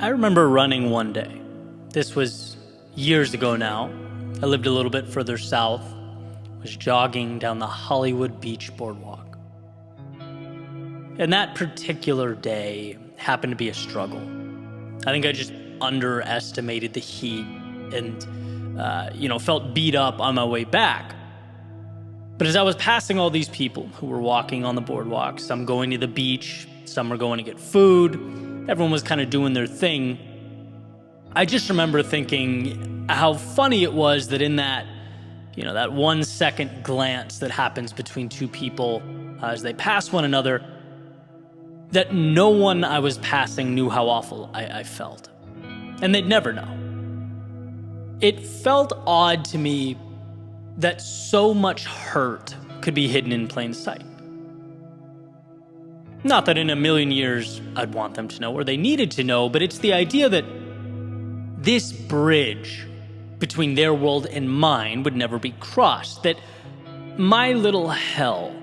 I remember running one day. This was years ago now. I lived a little bit further south, was jogging down the Hollywood Beach boardwalk. And that particular day happened to be a struggle. I think I just underestimated the heat and, felt beat up on my way back. But as I was passing all these people who were walking on the boardwalk, some going to the beach, some were going to get food, everyone was kind of doing their thing. I just remember thinking how funny it was that in that 1 second glance that happens between two people as they pass one another, that no one I was passing knew how awful I felt. And they'd never know. It felt odd to me that so much hurt could be hidden in plain sight. Not that in a million years I'd want them to know or they needed to know, but it's the idea that this bridge between their world and mine would never be crossed, that my little hell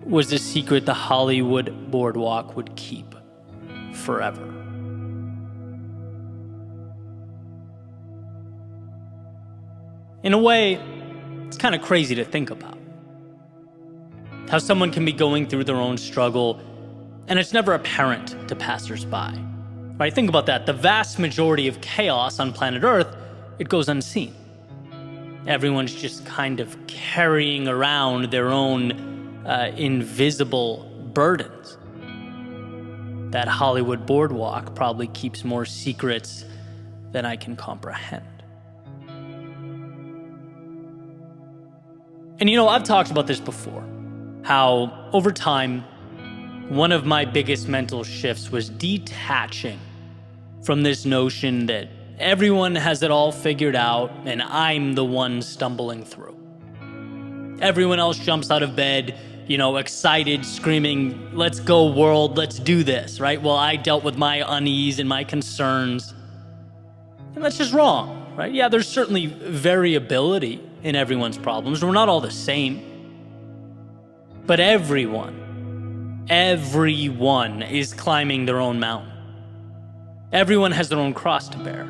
was a secret the Hollywood boardwalk would keep forever. In a way, it's kind of crazy to think about. How someone can be going through their own struggle, and it's never apparent to passersby. Right? Think about that. The vast majority of chaos on planet Earth, it goes unseen. Everyone's just kind of carrying around their own invisible burdens. That Hollywood boardwalk probably keeps more secrets than I can comprehend. And I've talked about this before, how over time, one of my biggest mental shifts was detaching from this notion that everyone has it all figured out and I'm the one stumbling through. Everyone else jumps out of bed, excited, screaming, "Let's go world, let's do this," right? Well, I dealt with my unease and my concerns. And that's just wrong, right? Yeah, there's certainly variability in everyone's problems. We're not all the same. But everyone is climbing their own mountain. Everyone has their own cross to bear.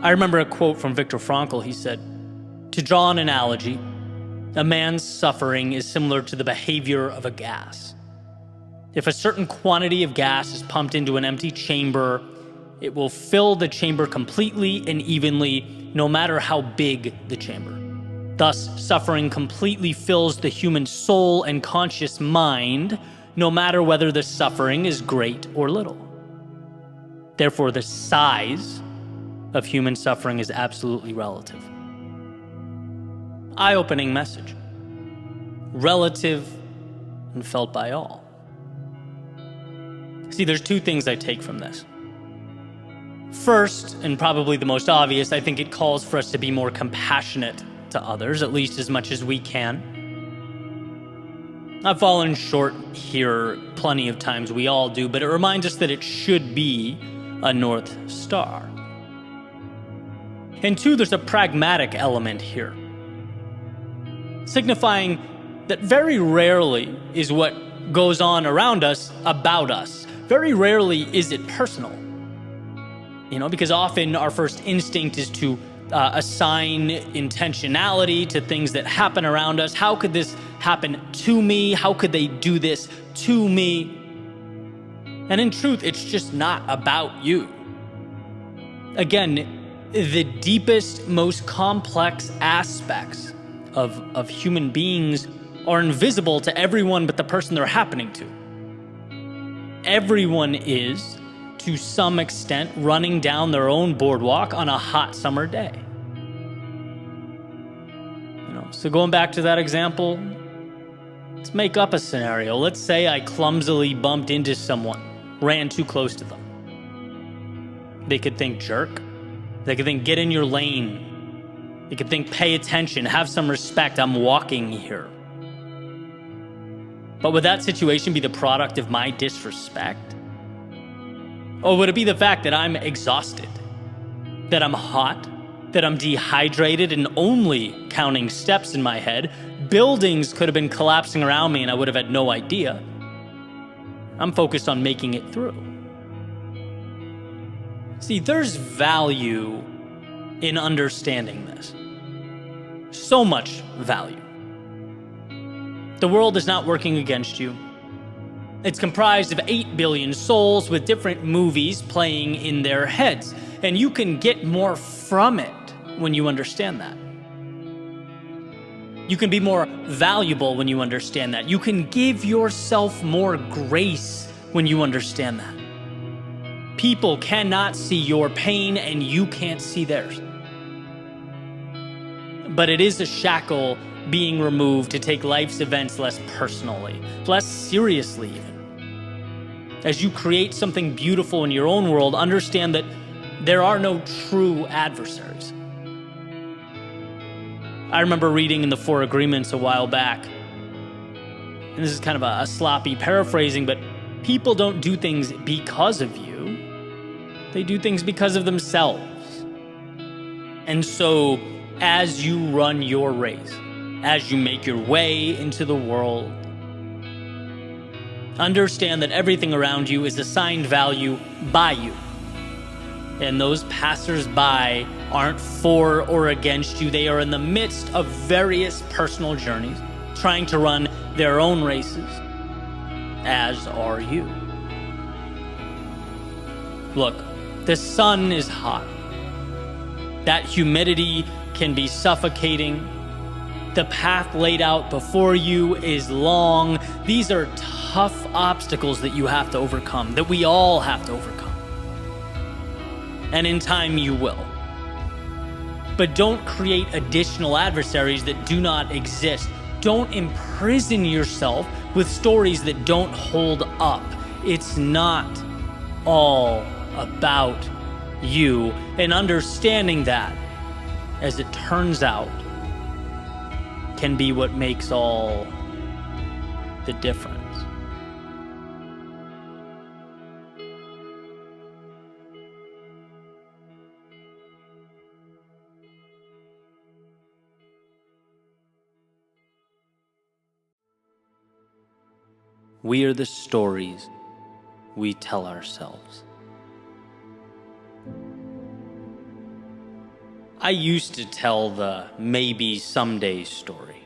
I remember a quote from Viktor Frankl. He said, "To draw an analogy, a man's suffering is similar to the behavior of a gas. If a certain quantity of gas is pumped into an empty chamber, it will fill the chamber completely and evenly, no matter how big the chamber. Thus, suffering completely fills the human soul and conscious mind, no matter whether the suffering is great or little. Therefore, the size of human suffering is absolutely relative." Eye-opening message. Relative and felt by all. See, there's two things I take from this. First, and probably the most obvious, I think it calls for us to be more compassionate to others, at least as much as we can. I've fallen short here plenty of times, we all do, but it reminds us that it should be a North Star. And two, there's a pragmatic element here, signifying that very rarely is what goes on around us about us. Very rarely is it personal. Because often our first instinct is to assign intentionality to things that happen around us. How could this happen to me? How could they do this to me? And in truth, it's just not about you. Again, the deepest, most complex aspects of human beings are invisible to everyone but the person they're happening to. Everyone is, to some extent, running down their own boardwalk on a hot summer day. So going back to that example, let's make up a scenario. Let's say I clumsily bumped into someone, ran too close to them. They could think jerk. They could think get in your lane. They could think pay attention, have some respect, I'm walking here. But would that situation be the product of my disrespect? Or would it be the fact that I'm exhausted, that I'm hot, that I'm dehydrated and only counting steps in my head? Buildings could have been collapsing around me and I would have had no idea. I'm focused on making it through. See, there's value in understanding this. So much value. The world is not working against you. It's comprised of 8 billion souls with different movies playing in their heads, and you can get more from it when you understand that. You can be more valuable when you understand that. You can give yourself more grace when you understand that. People cannot see your pain and you can't see theirs. But it is a shackle being removed to take life's events less personally, less seriously even. As you create something beautiful in your own world, understand that there are no true adversaries. I remember reading in the Four Agreements a while back, and this is kind of a sloppy paraphrasing, but people don't do things because of you. They do things because of themselves. And so, as you run your race, as you make your way into the world, understand that everything around you is assigned value by you. And those passers-by aren't for or against you. They are in the midst of various personal journeys, trying to run their own races, as are you. Look, the sun is hot. That humidity can be suffocating. The path laid out before you is long. These are tough obstacles that you have to overcome, that we all have to overcome. And in time you will. But don't create additional adversaries that do not exist. Don't imprison yourself with stories that don't hold up. It's not all about you. And understanding that, as it turns out, can be what makes all the difference. We are the stories we tell ourselves. I used to tell the maybe someday story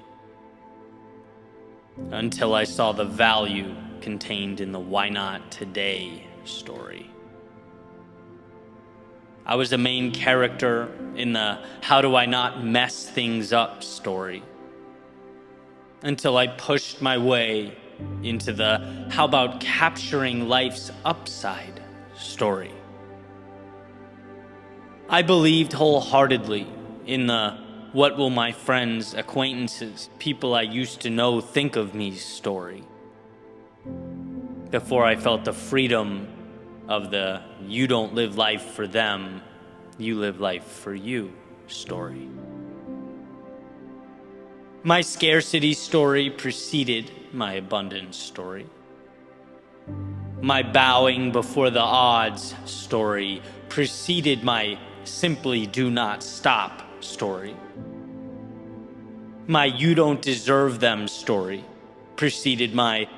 until I saw the value contained in the why not today story. I was the main character in the how do I not mess things up story until I pushed my way into the how about capturing life's upside story. I believed wholeheartedly in the what will my friends, acquaintances, people I used to know think of me story before I felt the freedom of the you don't live life for them, you live life for you story. My scarcity story preceded my abundance story. My bowing before the odds story preceded my simply do not stop story. My you don't deserve them story preceded my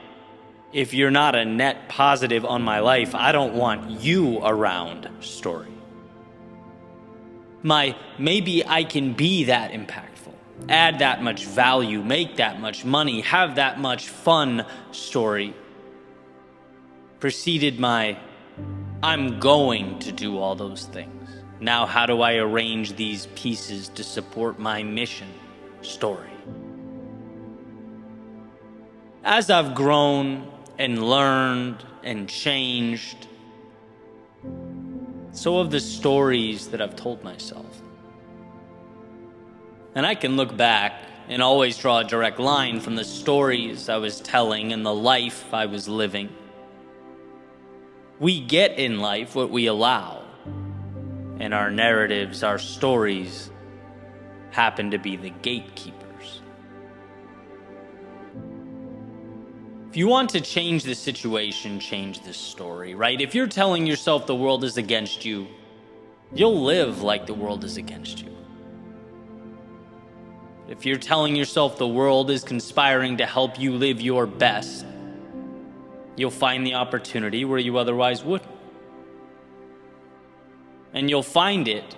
if you're not a net positive on my life, I don't want you around story. My maybe I can be that impactful, add that much value, make that much money, have that much fun story preceded my I'm going to do all those things. Now how do I arrange these pieces to support my mission story? As I've grown and learned and changed, so have the stories that I've told myself. And I can look back and always draw a direct line from the stories I was telling and the life I was living. We get in life what we allow, and our narratives, our stories, happen to be the gatekeepers. If you want to change the situation, change the story, right? If you're telling yourself the world is against you, you'll live like the world is against you. If you're telling yourself the world is conspiring to help you live your best, you'll find the opportunity where you otherwise wouldn't. And you'll find it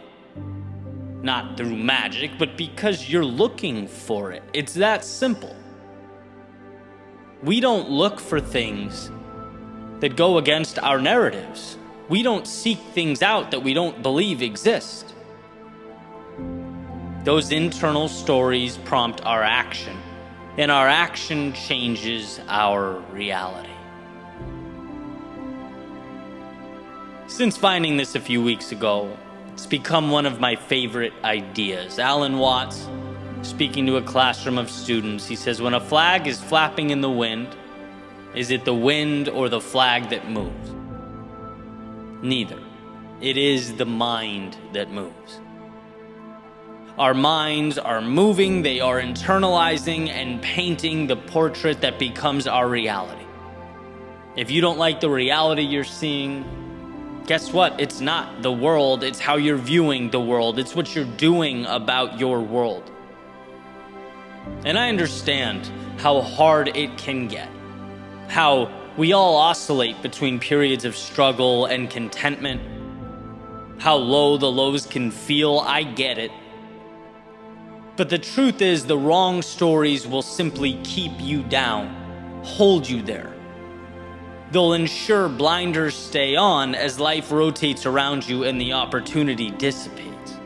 not through magic, but because you're looking for it. It's that simple. We don't look for things that go against our narratives. We don't seek things out that we don't believe exist. Those internal stories prompt our action, and our action changes our reality. Since finding this a few weeks ago, it's become one of my favorite ideas. Alan Watts, speaking to a classroom of students, he says, when a flag is flapping in the wind, is it the wind or the flag that moves? Neither. It is the mind that moves. Our minds are moving, they are internalizing and painting the portrait that becomes our reality. If you don't like the reality you're seeing, guess what? It's not the world, it's how you're viewing the world. It's what you're doing about your world. And I understand how hard it can get, how we all oscillate between periods of struggle and contentment, how low the lows can feel. I get it. But the truth is, the wrong stories will simply keep you down, hold you there. They'll ensure blinders stay on as life rotates around you and the opportunity dissipates.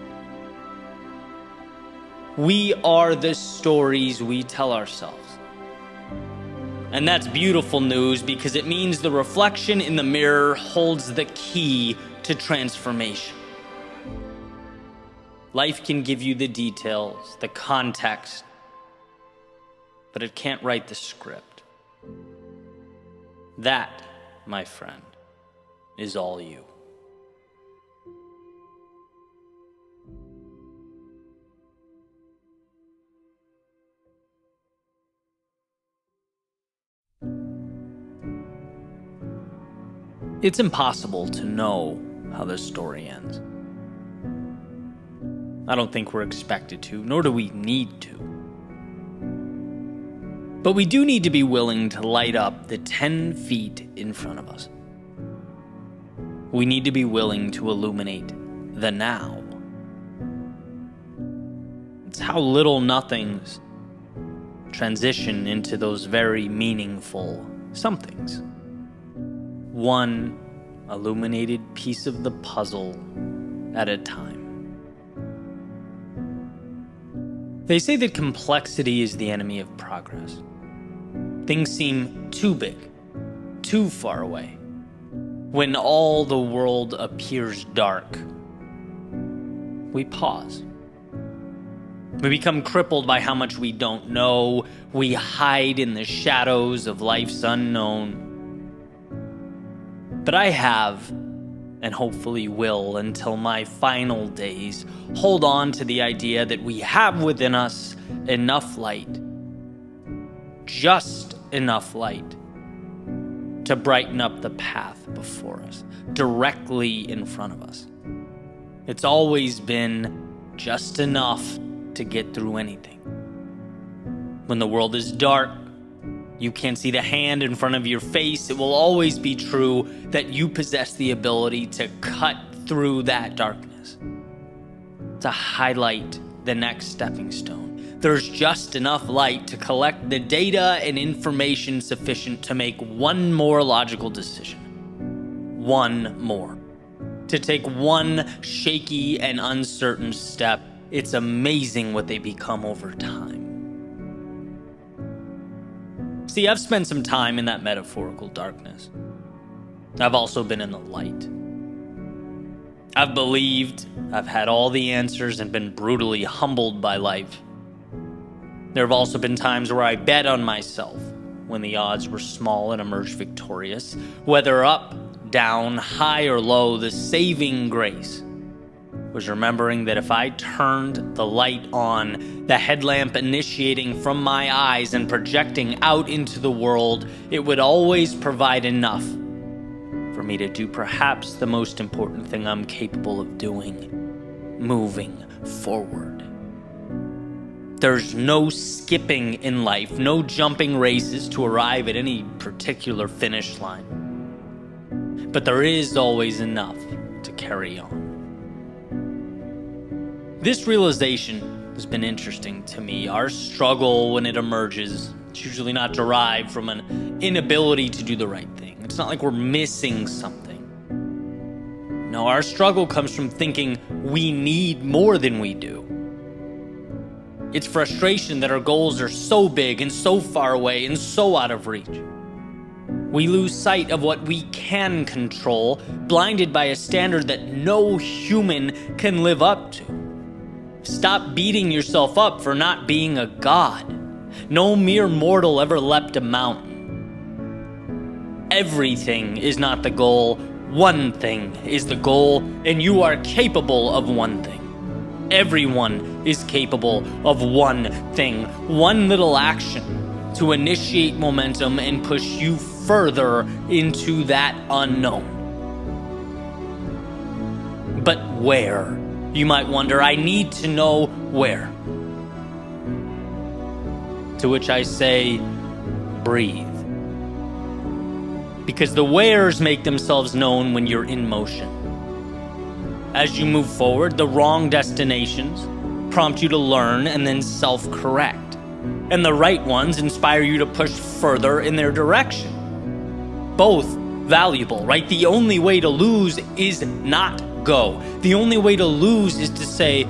We are the stories we tell ourselves. And that's beautiful news because it means the reflection in the mirror holds the key to transformation. Life can give you the details, the context, but it can't write the script. That, my friend, is all you. It's impossible to know how this story ends. I don't think we're expected to, nor do we need to. But we do need to be willing to light up the 10 feet in front of us. We need to be willing to illuminate the now. It's how little nothings transition into those very meaningful somethings. One illuminated piece of the puzzle at a time. They say that complexity is the enemy of progress. Things seem too big, too far away. When all the world appears dark, we pause. We become crippled by how much we don't know. We hide in the shadows of life's unknown. But I have, and hopefully will until my final days, hold on to the idea that we have within us enough light, just enough light, to brighten up the path before us, directly in front of us. It's always been just enough to get through anything. When the world is dark, you can't see the hand in front of your face, it will always be true that you possess the ability to cut through that darkness, to highlight the next stepping stone. There's just enough light to collect the data and information sufficient to make one more logical decision. One more. To take one shaky and uncertain step. It's amazing what they become over time. See, I've spent some time in that metaphorical darkness. I've also been in the light. I've believed, I've had all the answers and been brutally humbled by life. There have also been times where I bet on myself when the odds were small and emerged victorious. Whether up, down, high or low, the saving grace was remembering that if I turned the light on, the headlamp initiating from my eyes and projecting out into the world, it would always provide enough for me to do perhaps the most important thing I'm capable of doing, moving forward. There's no skipping in life, no jumping races to arrive at any particular finish line. But there is always enough to carry on. This realization has been interesting to me. Our struggle, when it emerges, it's usually not derived from an inability to do the right thing. It's not like we're missing something. No, our struggle comes from thinking we need more than we do. It's frustration that our goals are so big and so far away and so out of reach. We lose sight of what we can control, blinded by a standard that no human can live up to. Stop beating yourself up for not being a god. No mere mortal ever leapt a mountain. Everything is not the goal. One thing is the goal, and you are capable of one thing. Everyone is capable of one thing, one little action to initiate momentum and push you further into that unknown. But where? You might wonder. I need to know where. To which I say, breathe. Because the wheres make themselves known when you're in motion. As you move forward, the wrong destinations prompt you to learn and then self-correct. And the right ones inspire you to push further in their direction. Both valuable, right? The only way to lose is not go. The only way to lose is to say,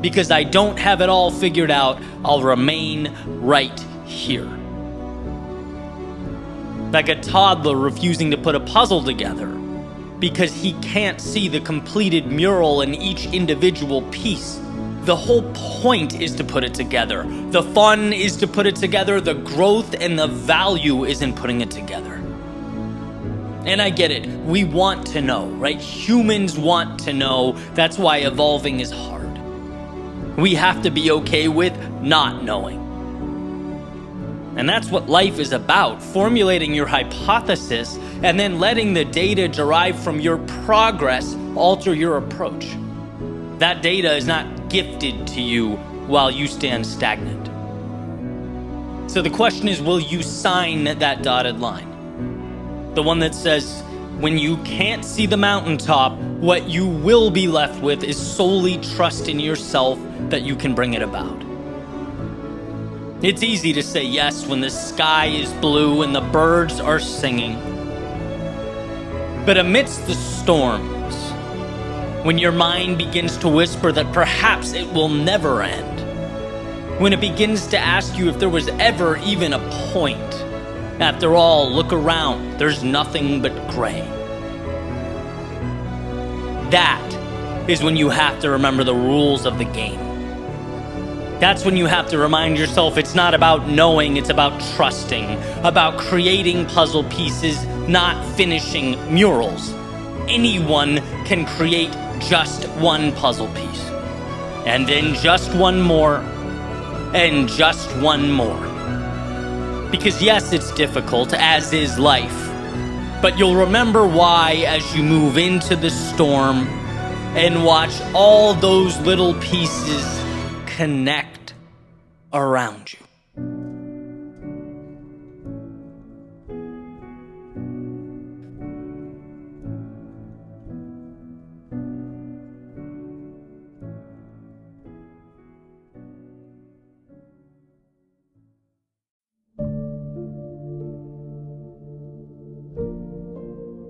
because I don't have it all figured out, I'll remain right here. Like a toddler refusing to put a puzzle together because he can't see the completed mural in each individual piece. The whole point is to put it together. The fun is to put it together. The growth and the value is in putting it together. And I get it. We want to know, right? Humans want to know. That's why evolving is hard. We have to be okay with not knowing. And that's what life is about, formulating your hypothesis and then letting the data derived from your progress alter your approach. That data is not gifted to you while you stand stagnant. So the question is, will you sign that dotted line? The one that says, when you can't see the mountaintop, what you will be left with is solely trust in yourself that you can bring it about. It's easy to say yes when the sky is blue and the birds are singing. But amidst the storms, when your mind begins to whisper that perhaps it will never end, when it begins to ask you if there was ever even a point, after all, look around, there's nothing but gray. That is when you have to remember the rules of the game. That's when you have to remind yourself it's not about knowing, it's about trusting, about creating puzzle pieces, not finishing murals. Anyone can create just one puzzle piece, and then just one more, and just one more. Because yes, it's difficult, as is life, but you'll remember why as you move into the storm and watch all those little pieces connect around you.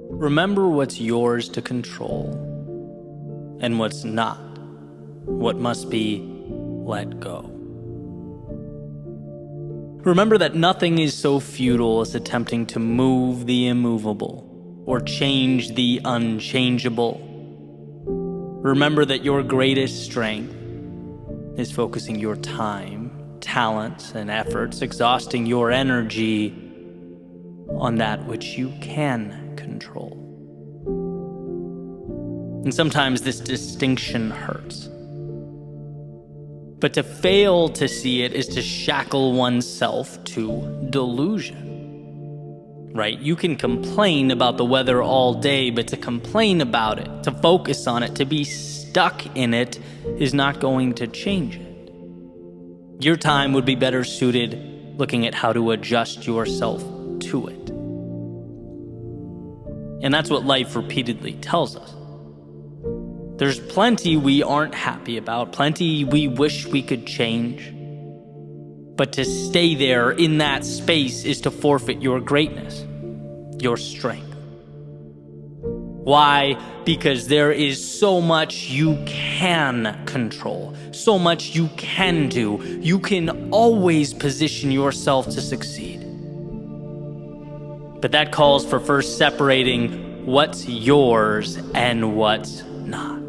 Remember what's yours to control and what's not, what must be let go. Remember that nothing is so futile as attempting to move the immovable or change the unchangeable. Remember that your greatest strength is focusing your time, talents, and efforts, exhausting your energy on that which you can control. And sometimes this distinction hurts. But to fail to see it is to shackle oneself to delusion. Right? You can complain about the weather all day, but to complain about it, to focus on it, to be stuck in it is not going to change it. Your time would be better suited looking at how to adjust yourself to it. And that's what life repeatedly tells us. There's plenty we aren't happy about, plenty we wish we could change. But to stay there in that space is to forfeit your greatness, your strength. Why? Because there is so much you can control, so much you can do. You can always position yourself to succeed. But that calls for first separating what's yours and what's not.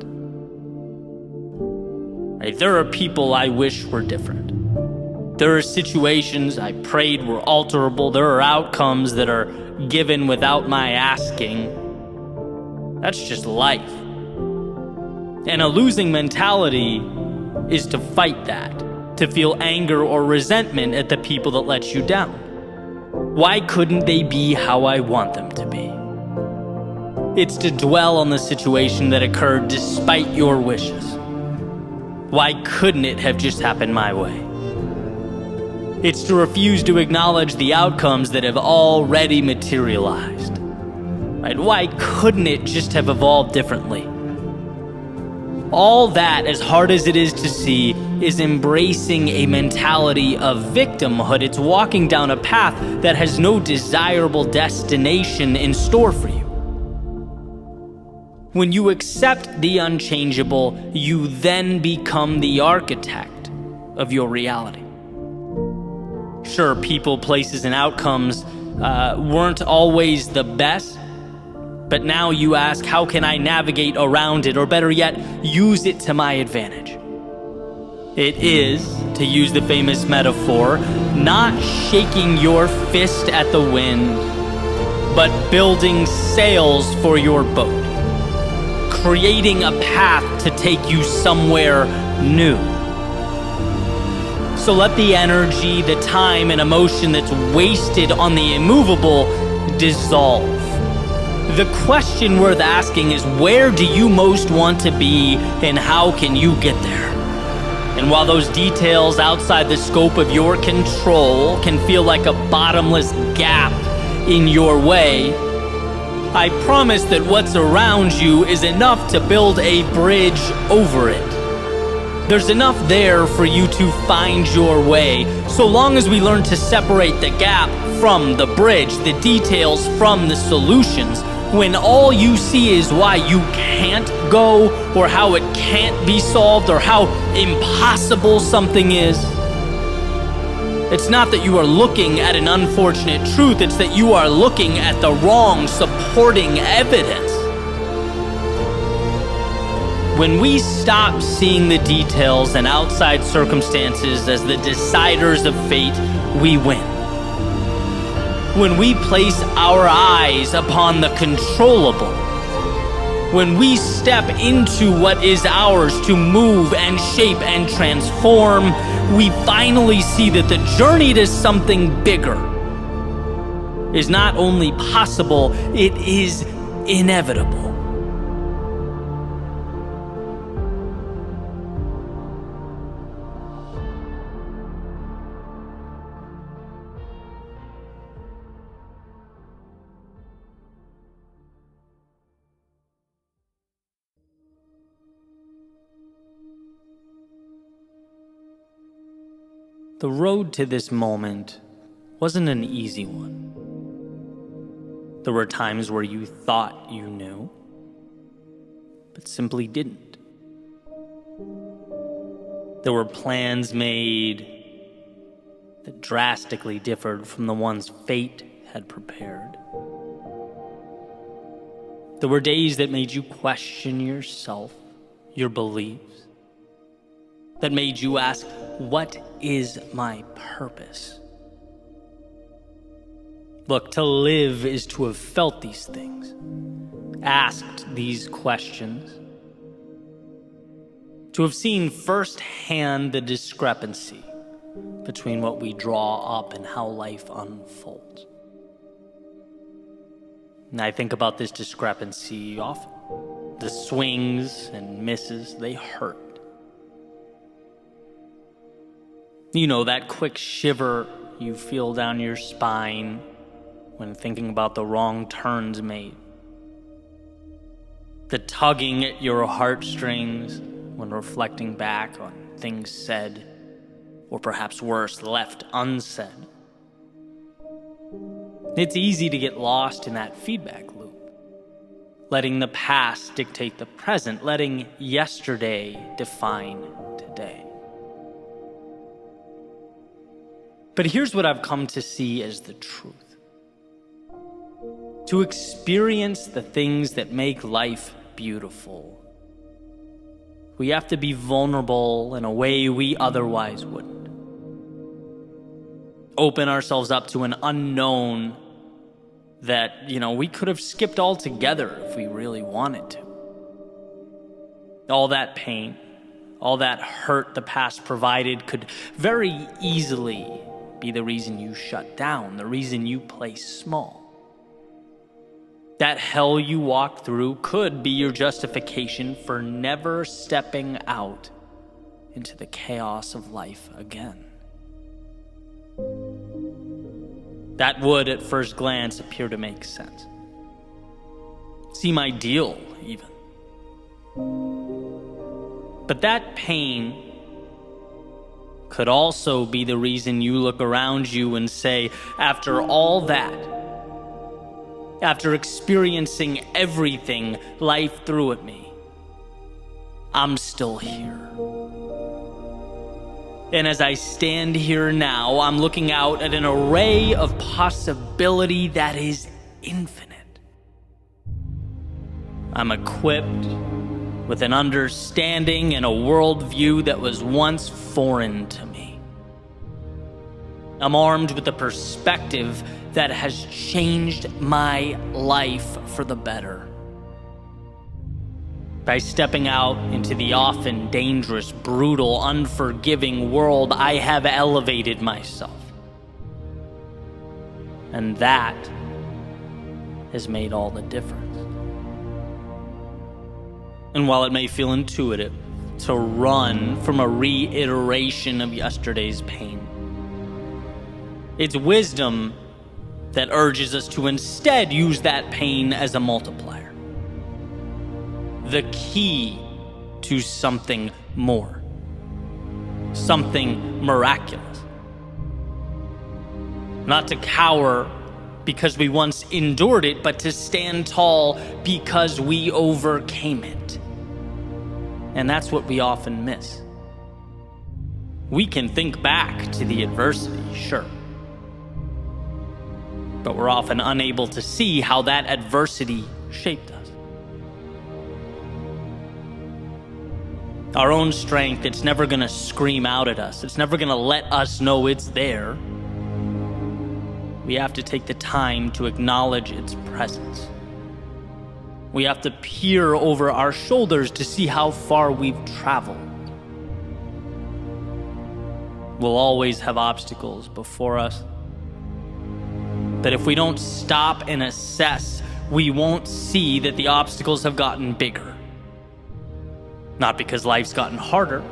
Right? There are people I wish were different. There are situations I prayed were alterable. There are outcomes that are given without my asking. That's just life. And a losing mentality is to fight that, to feel anger or resentment at the people that let you down. Why couldn't they be how I want them to be? It's to dwell on the situation that occurred despite your wishes. Why couldn't it have just happened my way? It's to refuse to acknowledge the outcomes that have already materialized. Right? Why couldn't it just have evolved differently? All that, as hard as it is to see, is embracing a mentality of victimhood. It's walking down a path that has no desirable destination in store for you. When you accept the unchangeable, you then become the architect of your reality. Sure, people, places, and outcomes weren't always the best, but now you ask, how can I navigate around it, or better yet, use it to my advantage? It is, to use the famous metaphor, not shaking your fist at the wind, but building sails for your boat, creating a path to take you somewhere new. So let the energy, the time, and emotion that's wasted on the immovable dissolve. The question worth asking is, where do you most want to be, and how can you get there? And while those details outside the scope of your control can feel like a bottomless gap in your way, I promise that what's around you is enough to build a bridge over it. There's enough there for you to find your way, so long as we learn to separate the gap from the bridge, the details from the solutions. When all you see is why you can't go, or how it can't be solved, or how impossible something is, it's not that you are looking at an unfortunate truth, it's that you are looking at the wrong supporting evidence. When we stop seeing the details and outside circumstances as the deciders of fate, we win. When we place our eyes upon the controllable, when we step into what is ours to move and shape and transform, we finally see that the journey to something bigger is not only possible, it is inevitable. The road to this moment wasn't an easy one. There were times where you thought you knew, but simply didn't. There were plans made that drastically differed from the ones fate had prepared. There were days that made you question yourself, your beliefs, that made you ask, what is my purpose? Look, to live is to have felt these things, asked these questions, to have seen firsthand the discrepancy between what we draw up and how life unfolds. And I think about this discrepancy often. The swings and misses, they hurt. You know, that quick shiver you feel down your spine when thinking about the wrong turns made. The tugging at your heartstrings when reflecting back on things said, or perhaps worse, left unsaid. It's easy to get lost in that feedback loop, letting the past dictate the present, letting yesterday define today. But here's what I've come to see as the truth. To experience the things that make life beautiful, we have to be vulnerable in a way we otherwise wouldn't. Open ourselves up to an unknown that, we could have skipped altogether if we really wanted to. All that pain, all that hurt the past provided could very easily be the reason you shut down, the reason you play small. That hell you walked through could be your justification for never stepping out into the chaos of life again. That would, at first glance, appear to make sense. Seem ideal, even. But that pain could also be the reason you look around you and say, after all that, after experiencing everything life threw at me, I'm still here. And as I stand here now, I'm looking out at an array of possibility that is infinite. I'm equipped with an understanding and a worldview that was once foreign to me. I'm armed with a perspective that has changed my life for the better. By stepping out into the often dangerous, brutal, unforgiving world, I have elevated myself. And that has made all the difference. And while it may feel intuitive to run from a reiteration of yesterday's pain, it's wisdom that urges us to instead use that pain as a multiplier. The key to something more, something miraculous. Not to cower because we once endured it, but to stand tall because we overcame it. And that's what we often miss. We can think back to the adversity, sure, but we're often unable to see how that adversity shaped us. Our own strength, it's never going to scream out at us. It's never going to let us know it's there. We have to take the time to acknowledge its presence. We have to peer over our shoulders to see how far we've traveled. We'll always have obstacles before us. But if we don't stop and assess, we won't see that the obstacles have gotten bigger. Not because life's gotten harder,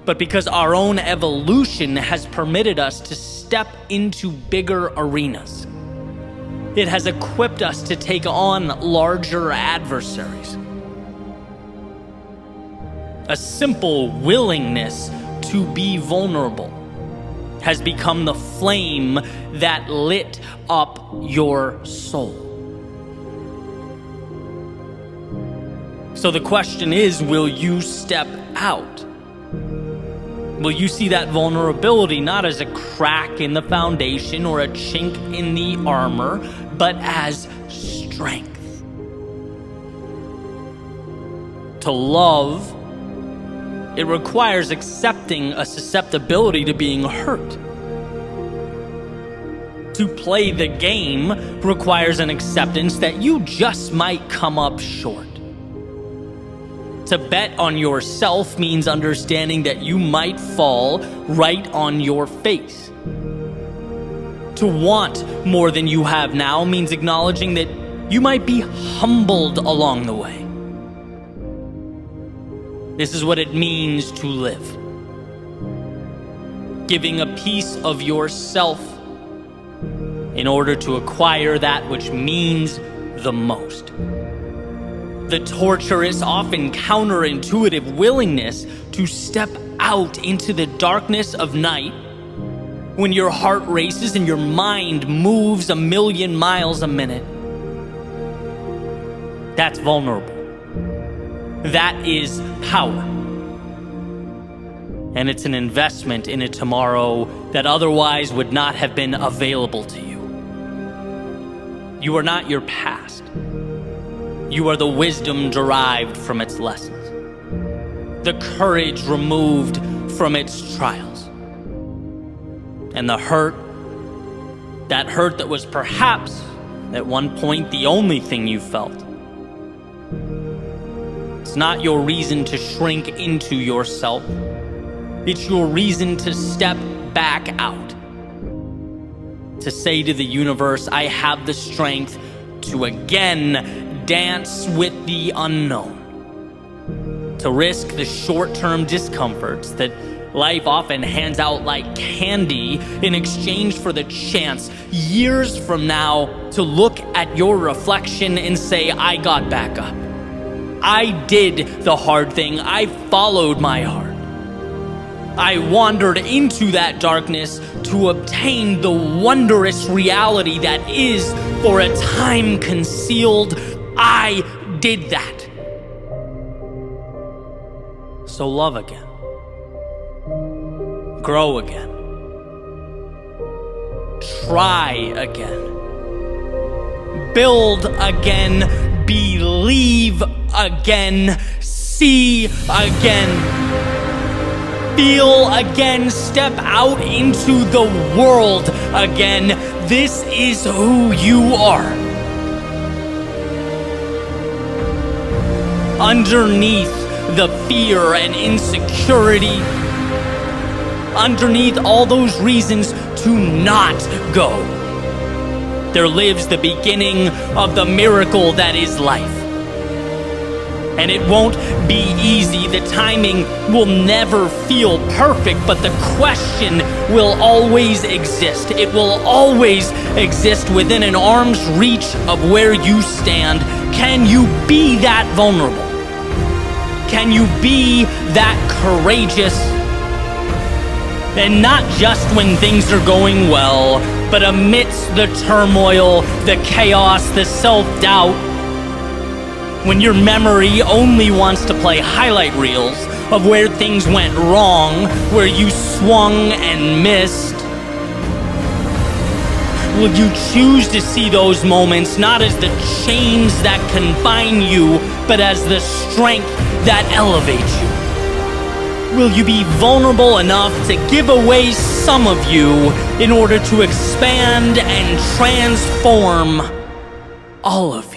but because our own evolution has permitted us to step into bigger arenas. It has equipped us to take on larger adversaries. A simple willingness to be vulnerable has become the flame that lit up your soul. So the question is, will you step out? Will you see that vulnerability not as a crack in the foundation or a chink in the armor, but as strength? To love, it requires accepting a susceptibility to being hurt. To play the game requires an acceptance that you just might come up short. To bet on yourself means understanding that you might fall right on your face. To want more than you have now means acknowledging that you might be humbled along the way. This is what it means to live. giving a piece of yourself in order to acquire that which means the most. The torturous, often counterintuitive willingness to step out into the darkness of night when your heart races and your mind moves 1,000,000 miles a minute. That's vulnerable. That is power. And it's an investment in a tomorrow that otherwise would not have been available to you. You are not your past. You are the wisdom derived from its lessons, the courage removed from its trials, and the hurt that was perhaps at one point the only thing you felt. It's not your reason to shrink into yourself. It's your reason to step back out. To say to the universe, I have the strength to again dance with the unknown. To risk the short-term discomforts that life often hands out like candy in exchange for the chance, years from now, to look at your reflection and say, I got back up. I did the hard thing. I followed my heart. I wandered into that darkness to obtain the wondrous reality that is, for a time, concealed. I did that. So love again. Grow again. Try again. Build again. Believe again. See again. Feel again, step out into the world again. This is who you are. Underneath the fear and insecurity, underneath all those reasons to not go, there lives the beginning of the miracle that is life. And it won't be easy. The timing will never feel perfect, but the question will always exist. It will always exist within an arm's reach of where you stand. Can you be that vulnerable? Can you be that courageous? And not just when things are going well, but amidst the turmoil, the chaos, the self-doubt, when your memory only wants to play highlight reels of where things went wrong, where you swung and missed. Will you choose to see those moments not as the chains that confine you, but as the strength that elevates you? Will you be vulnerable enough to give away some of you in order to expand and transform all of you?